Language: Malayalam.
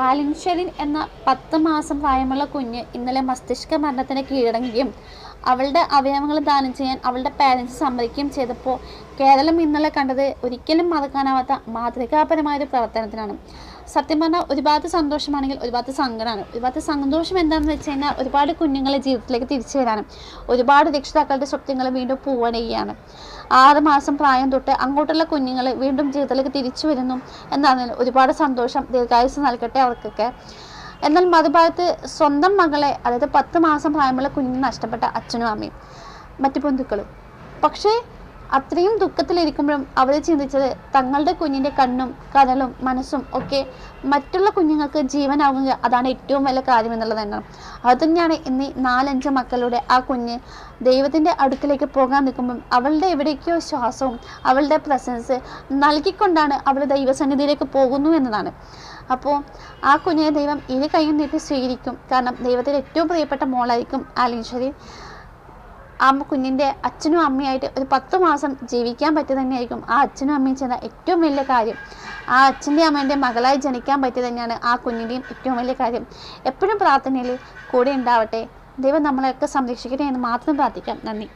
ആലിൻ ഷെറിൻ എന്ന 10 മാസം പ്രായമുള്ള കുഞ്ഞ് ഇന്നലെ മസ്തിഷ്ക മരണത്തിന് കീഴടങ്ങുകയും അവളുടെ അവയവങ്ങൾ ദാനം ചെയ്യാൻ അവളുടെ പാരൻസ് സമ്മതിക്കുകയും ചെയ്തപ്പോൾ കേരളം ഇന്നലെ കണ്ടത് ഒരിക്കലും മറക്കാനാവാത്ത മാതൃകാപരമായൊരു പ്രവർത്തനത്തിനാണ്. സത്യം പറഞ്ഞാൽ ഒരുപാട് സന്തോഷമാണെങ്കിൽ ഒരുപാട് സങ്കടമാണ്. ഒരുപാട് സന്തോഷം എന്താണെന്ന് വെച്ച് കഴിഞ്ഞാൽ ഒരുപാട് കുഞ്ഞുങ്ങളെ ജീവിതത്തിലേക്ക് തിരിച്ചു വരാനും ഒരുപാട് രക്ഷിതാക്കളുടെ സ്വപ്നങ്ങൾ വീണ്ടും പൂവണിയുകയാണ്. 6 മാസം പ്രായം തൊട്ട് അങ്ങോട്ടുള്ള കുഞ്ഞുങ്ങൾ വീണ്ടും ജീവിതത്തിലേക്ക് തിരിച്ചു വരുന്നു എന്നാണ് ഒരുപാട് സന്തോഷം. ദീർഘായുസ് നൽകട്ടെ അവർക്കൊക്കെ. എന്നാൽ മറുഭാഗത്ത് സ്വന്തം മകളെ, അതായത് 10 മാസം പ്രായമുള്ള കുഞ്ഞിന് നഷ്ടപ്പെട്ട അച്ഛനും അമ്മയും മറ്റു ബന്ധുക്കളും. പക്ഷേ അത്രയും ദുഃഖത്തിലിരിക്കുമ്പോഴും അവർ ചിന്തിച്ചത് തങ്ങളുടെ കുഞ്ഞിൻ്റെ കണ്ണും കരളും മനസ്സും ഒക്കെ മറ്റുള്ള കുഞ്ഞുങ്ങൾക്ക് ജീവനാവുക, അതാണ് ഏറ്റവും വലിയ കാര്യം എന്നുള്ളത് തന്നെയാണ്. അതുതന്നെയാണ് ഇന്ന് 4-5 മക്കളുടെ ആ കുഞ്ഞ് ദൈവത്തിൻ്റെ അടുക്കിലേക്ക് പോകാൻ നിൽക്കുമ്പം അവളുടെ എവിടേക്കോ ശ്വാസവും അവളുടെ പ്രസൻസ് നൽകിക്കൊണ്ടാണ് അവൾ ദൈവസന്നിധിയിലേക്ക് പോകുന്നു എന്നതാണ്. അപ്പോൾ ആ കുഞ്ഞിനെ ദൈവം ഇരു കൈയും നീട്ടി സ്വീകരിക്കും. കാരണം ദൈവത്തിൻ്റെ ഏറ്റവും പ്രിയപ്പെട്ട മോളായിരിക്കും ആലിൻ ഷെറിൻ. ആ കുഞ്ഞിൻ്റെ അച്ഛനും അമ്മയായിട്ട് ഒരു 10 മാസം ജീവിക്കാൻ പറ്റിയ തന്നെയായിരിക്കും ആ അച്ഛനും അമ്മയും ചെയ്യുന്ന ഏറ്റവും വലിയ കാര്യം. ആ അച്ഛൻ്റെ അമ്മേൻ്റെ മകളായി ജനിക്കാൻ പറ്റിയ തന്നെയാണ് ആ കുഞ്ഞിൻ്റെയും ഏറ്റവും വലിയ കാര്യം. എപ്പോഴും പ്രാർത്ഥനയിൽ കൂടെ ഉണ്ടാവട്ടെ. ദൈവം നമ്മളെയൊക്കെ സംരക്ഷിക്കട്ടെ എന്ന് മാത്രം പ്രാർത്ഥിക്കാം. നന്ദി.